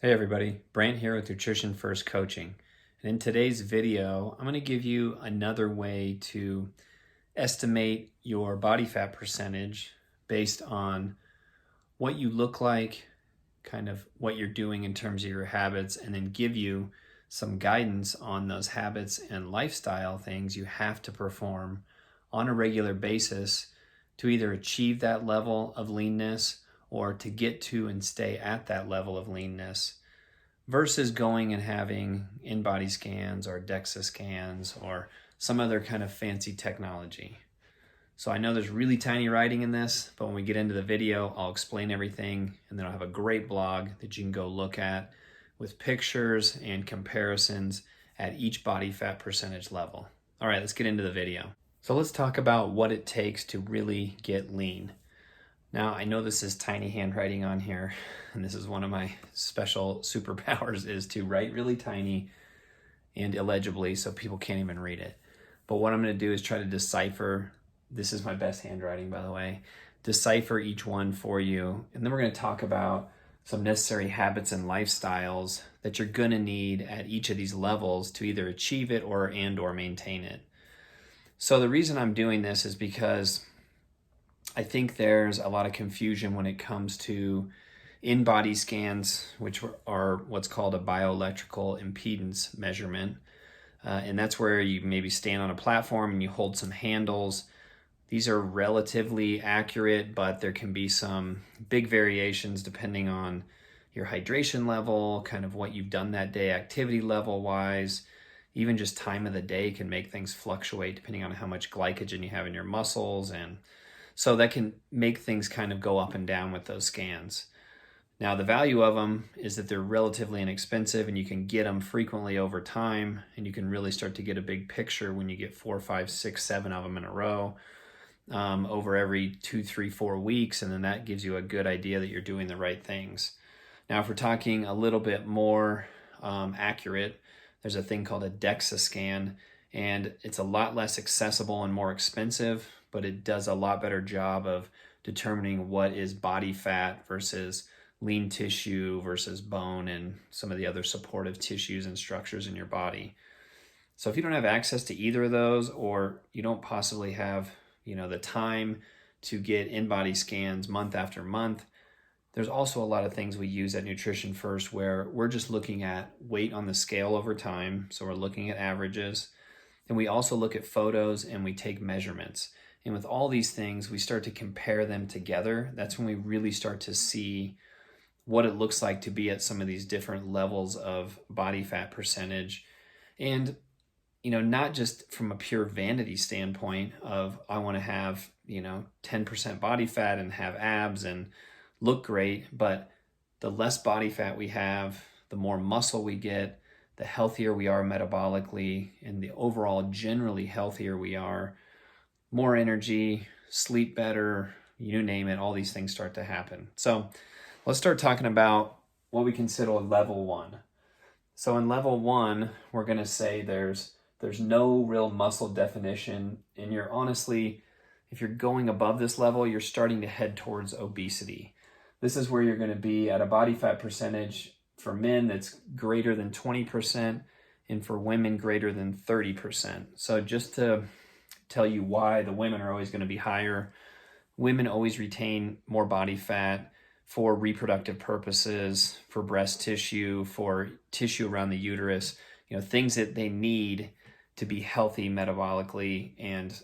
Hey everybody, Brant here with Nutrition First Coaching. And in today's video, I'm going to give you another way to estimate your body fat percentage based on what you look like, kind of what you're doing in terms of your habits, and then give you some guidance on those habits and lifestyle things you have to perform on a regular basis to either achieve that level of leanness or to get to and stay at that level of leanness, versus going and having in-body scans or DEXA scans or some other kind of fancy technology. So I know there's really tiny writing in this, but when we get into the video, I'll explain everything, and then I'll have a great blog that you can go look at with pictures and comparisons at each body fat percentage level. All right, let's get into the video. So let's talk about what it takes to really get lean. Now, I know this is tiny handwriting on here, and this is one of my special superpowers, is to write really tiny and illegibly so people can't even read it. But what I'm going to do is try to decipher, this is my best handwriting, by the way, decipher each one for you. And then we're going to talk about some necessary habits and lifestyles that you're going to need at each of these levels to either achieve it or maintain it. So the reason I'm doing this is because I think there's a lot of confusion when it comes to in-body scans, which are what's called a bioelectrical impedance measurement. And that's where you maybe stand on a platform and you hold some handles. These are relatively accurate, but there can be some big variations depending on your hydration level, kind of what you've done that day, activity level wise. Even just time of the day can make things fluctuate depending on how much glycogen you have in your muscles, and so that can make things kind of go up and down with those scans. Now, the value of them is that they're relatively inexpensive and you can get them frequently over time, and you can really start to get a big picture when you get 4, 5, 6, 7 of them in a row over every 2, 3, 4 weeks, and then that gives you a good idea that you're doing the right things. Now, if we're talking a little bit more accurate, there's a thing called a DEXA scan, and it's a lot less accessible and more expensive, but it does a lot better job of determining what is body fat versus lean tissue versus bone and some of the other supportive tissues and structures in your body. So if you don't have access to either of those, or you don't possibly have, the time to get in-body scans month after month, there's also a lot of things we use at Nutrition First where we're just looking at weight on the scale over time. So we're looking at averages, and we also look at photos and we take measurements. And with all these things, we start to compare them together. That's when we really start to see what it looks like to be at some of these different levels of body fat percentage. And, not just from a pure vanity standpoint of I want to have, 10% body fat and have abs and look great, but the less body fat we have, the more muscle we get, the healthier we are metabolically, and the overall generally healthier we are. More energy, sleep better, you name it, all these things start to happen. So let's start talking about what we consider level 1. So in level 1, we're going to say there's no real muscle definition, and you're honestly, if you're going above this level, you're starting to head towards obesity. This is where you're going to be at a body fat percentage for men that's greater than 20%, and for women greater than 30%. So just to tell you why the women are always going to be higher. Women always retain more body fat for reproductive purposes, for breast tissue, for tissue around the uterus, things that they need to be healthy metabolically and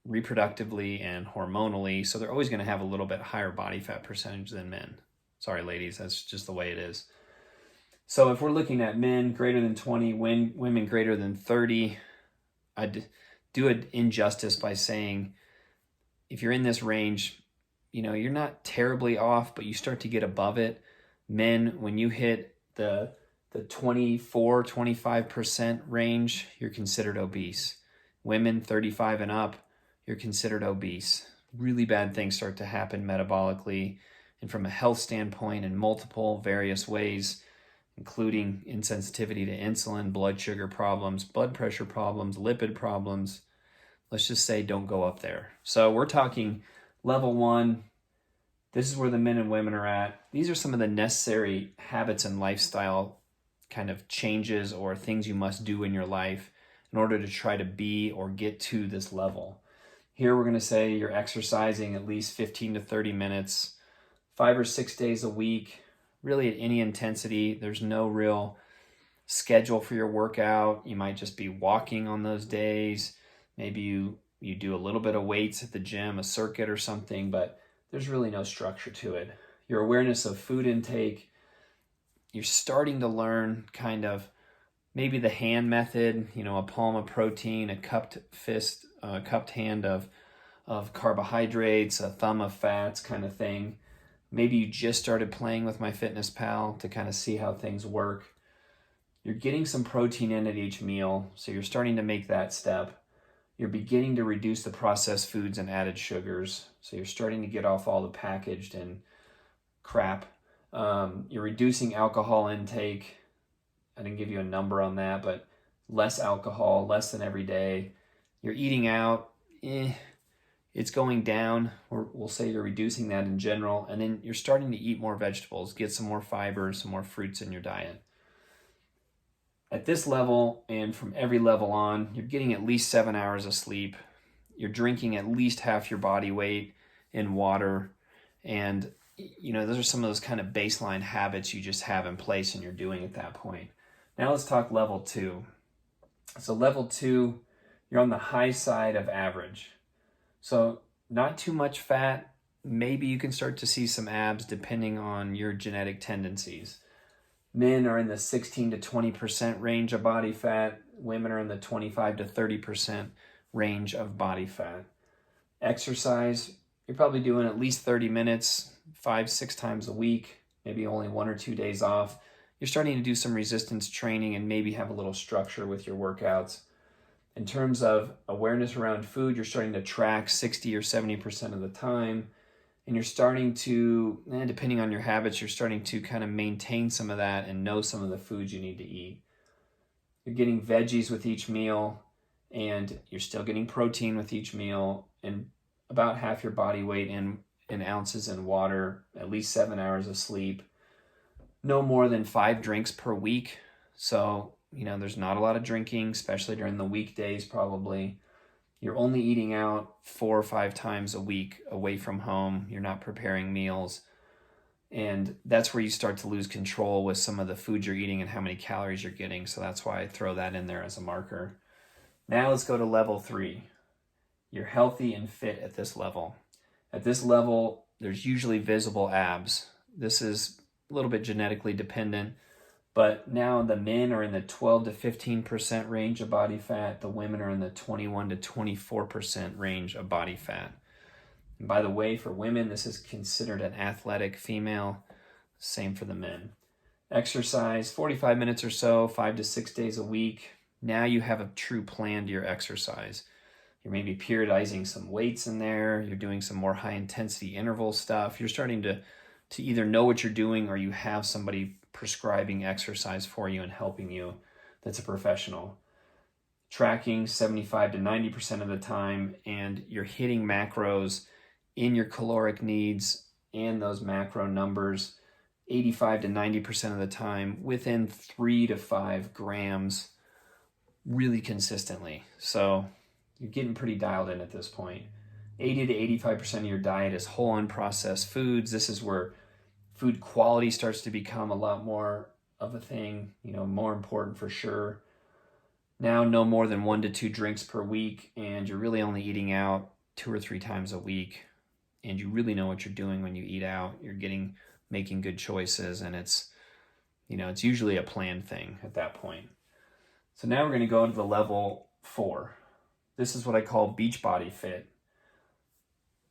reproductively and hormonally. So they're always going to have a little bit higher body fat percentage than men. Sorry, ladies, that's just the way it is. So if we're looking at men greater than 20, women greater than 30, I'd do it injustice by saying if you're in this range, you're not terribly off, but you start to get above it. Men, when you hit the 24, 25% range, you're considered obese. Women 35 and up, you're considered obese. Really bad things start to happen metabolically and from a health standpoint in multiple various ways, including insensitivity to insulin, blood sugar problems, blood pressure problems, lipid problems. Let's just say don't go up there. So we're talking level 1, This is where the men and women are at. These are some of the necessary habits and lifestyle kind of changes or things you must do in your life in order to try to be or get to this level. Here we're going to say you're exercising at least 15 to 30 minutes, 5 or 6 days a week, really at any intensity. There's no real schedule for your workout. You might just be walking on those days. Maybe you do a little bit of weights at the gym, a circuit or something, but there's really no structure to it. Your awareness of food intake, you're starting to learn kind of maybe the hand method, a palm of protein, a cupped fist, a cupped hand of carbohydrates, a thumb of fats kind of thing. Maybe you just started playing with MyFitnessPal to kind of see how things work. You're getting some protein in at each meal, so you're starting to make that step. You're beginning to reduce the processed foods and added sugars, so you're starting to get off all the packaged and crap. You're reducing alcohol intake. I didn't give you a number on that, but less alcohol, less than every day. You're eating out, it's going down. We'll say you're reducing that in general, and then you're starting to eat more vegetables, get some more fiber, some more fruits in your diet. At this level, and from every level on, you're getting at least 7 hours of sleep. You're drinking at least half your body weight in water. And, those are some of those kind of baseline habits you just have in place and you're doing at that point. Now let's talk level 2. So level 2, you're on the high side of average. So not too much fat. Maybe you can start to see some abs depending on your genetic tendencies. Men are in the 16 to 20% range of body fat. Women are in the 25 to 30% range of body fat. Exercise, you're probably doing at least 30 minutes, 5-6 times a week, maybe only 1 or 2 days off. You're starting to do some resistance training and maybe have a little structure with your workouts. In terms of awareness around food, you're starting to track 60 or 70% of the time. And you're starting to, depending on your habits, you're starting to kind of maintain some of that and know some of the foods you need to eat. You're getting veggies with each meal, and you're still getting protein with each meal, and about half your body weight in ounces in water, at least 7 hours of sleep. No more than 5 drinks per week. So, there's not a lot of drinking, especially during the weekdays probably. You're only eating out 4 or 5 times a week away from home. You're not preparing meals. And that's where you start to lose control with some of the food you're eating and how many calories you're getting. So that's why I throw that in there as a marker. Now let's go to level 3. You're healthy and fit at this level. At this level, there's usually visible abs. This is a little bit genetically dependent. But now the men are in the 12 to 15% range of body fat. The women are in the 21 to 24% range of body fat. And by the way, for women, this is considered an athletic female. Same for the men. Exercise, 45 minutes or so, 5 to 6 days a week. Now you have a true plan to your exercise. You're maybe periodizing some weights in there. You're doing some more high intensity interval stuff. You're starting to either know what you're doing or you have somebody prescribing exercise for you and helping you that's a professional. Tracking 75 to 90% of the time, and you're hitting macros in your caloric needs and those macro numbers 85 to 90% of the time within 3 to 5 grams really consistently. So you're getting pretty dialed in at this point. 80 to 85% of your diet is whole unprocessed foods. This is where food quality starts to become a lot more of a thing, more important for sure. Now, no more than 1 to 2 drinks per week, and you're really only eating out 2 or 3 times a week. And you really know what you're doing when you eat out. You're making good choices, and it's usually a planned thing at that point. So now we're going to go to the level 4. This is what I call beach body fit.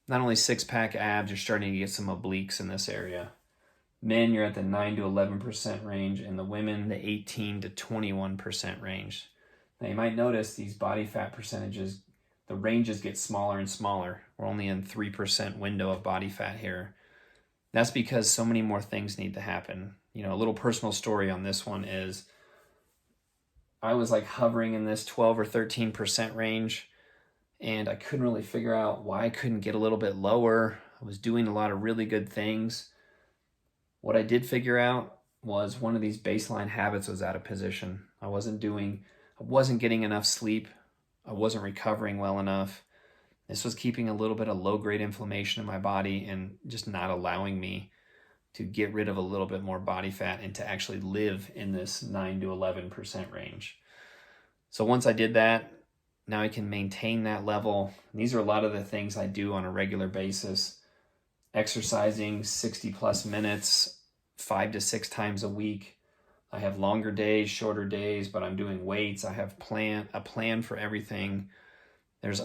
Not only 6-pack abs, you're starting to get some obliques in this area. Men, you're at the 9 to 11% range, and the women, the 18 to 21% range. Now you might notice these body fat percentages, the ranges get smaller and smaller. We're only in 3% window of body fat here. That's because so many more things need to happen. A little personal story on this one is I was like hovering in this 12 or 13% range, and I couldn't really figure out why I couldn't get a little bit lower. I was doing a lot of really good things. What I did figure out was one of these baseline habits was out of position. I wasn't getting enough sleep. I wasn't recovering well enough. This was keeping a little bit of low-grade inflammation in my body and just not allowing me to get rid of a little bit more body fat and to actually live in this 9 to 11% range. So once I did that, now I can maintain that level. And these are a lot of the things I do on a regular basis. Exercising 60 plus minutes, 5 to 6 times a week. I have longer days, shorter days, but I'm doing weights. I have a plan for everything. There's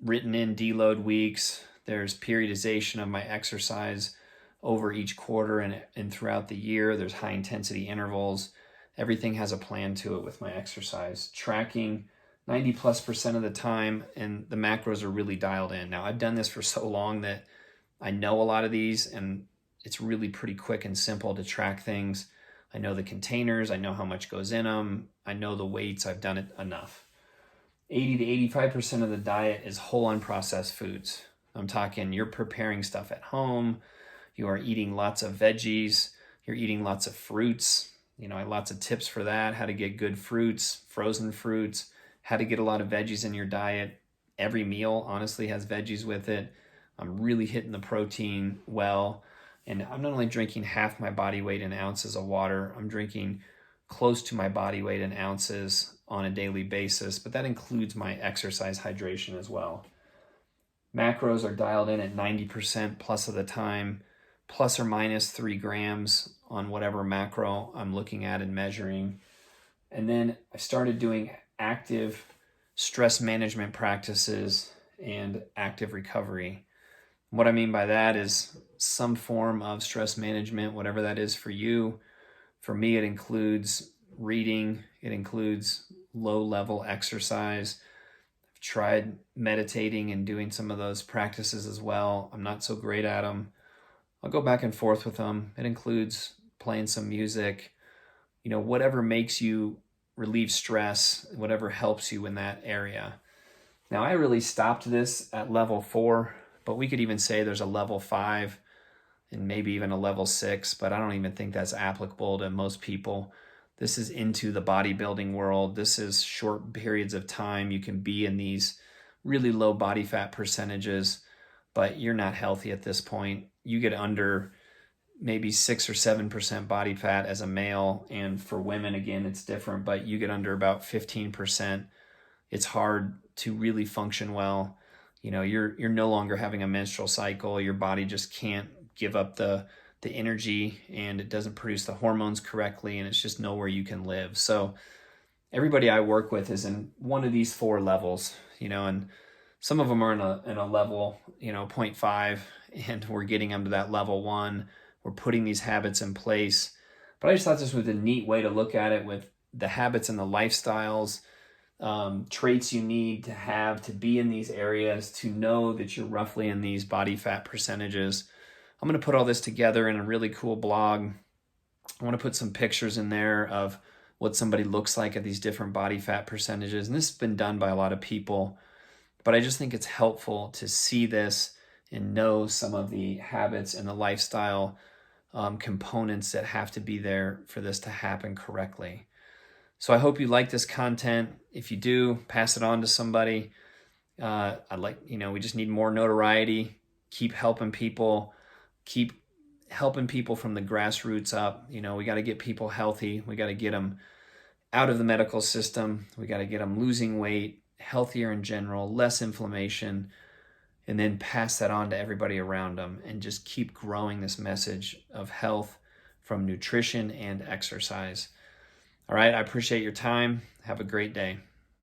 written in deload weeks. There's periodization of my exercise over each quarter and throughout the year. There's high intensity intervals. Everything has a plan to it with my exercise. Tracking 90+% of the time, and the macros are really dialed in. Now, I've done this for so long that I know a lot of these, and it's really pretty quick and simple to track things. I know the containers, I know how much goes in them, I know the weights, I've done it enough. 80 to 85% of the diet is whole unprocessed foods. I'm talking you're preparing stuff at home, you are eating lots of veggies, you're eating lots of fruits. You know, I have lots of tips for that, how to get good fruits, frozen fruits, how to get a lot of veggies in your diet. Every meal honestly has veggies with it. I'm really hitting the protein well. And I'm not only drinking half my body weight in ounces of water, I'm drinking close to my body weight in ounces on a daily basis, but that includes my exercise hydration as well. Macros are dialed in at 90% plus of the time, plus or minus 3 grams on whatever macro I'm looking at and measuring. And then I started doing active stress management practices and active recovery. What I mean by that is some form of stress management, whatever that is for you. For me, it includes reading, it includes low-level exercise. I've tried meditating and doing some of those practices as well. I'm not so great at them. I'll go back and forth with them. It includes playing some music, you know, whatever makes you relieve stress, whatever helps you in that area. Now, I really stopped this at level 4, but we could even say there's a level 5 and maybe even a level 6, but I don't even think that's applicable to most people. This is into the bodybuilding world. This is short periods of time. You can be in these really low body fat percentages, but you're not healthy at this point. You get under maybe 6 or 7% body fat as a male, and for women, again, it's different, but you get under about 15%. It's hard to really function well. You know, you're no longer having a menstrual cycle. Your body just can't give up the energy, and it doesn't produce the hormones correctly, and it's just nowhere you can live. So everybody I work with is in one of these 4 levels, you know, and some of them are in a level, you know, 0.5, and we're getting them to that level 1. We're putting these habits in place. But I just thought this was a neat way to look at it with the habits and the lifestyles, traits you need to have to be in these areas, to know that you're roughly in these body fat percentages. I'm going to put all this together in a really cool blog. I want to put some pictures in there of what somebody looks like at these different body fat percentages. And this has been done by a lot of people, but I just think it's helpful to see this and know some of the habits and the lifestyle components that have to be there for this to happen correctly. So I hope you like this content. If you do, pass it on to somebody. We just need more notoriety. Keep helping people. Keep helping people from the grassroots up. You know, we got to get people healthy. We got to get them out of the medical system. We got to get them losing weight, healthier in general, less inflammation, and then pass that on to everybody around them and just keep growing this message of health from nutrition and exercise. All right, I appreciate your time. Have a great day.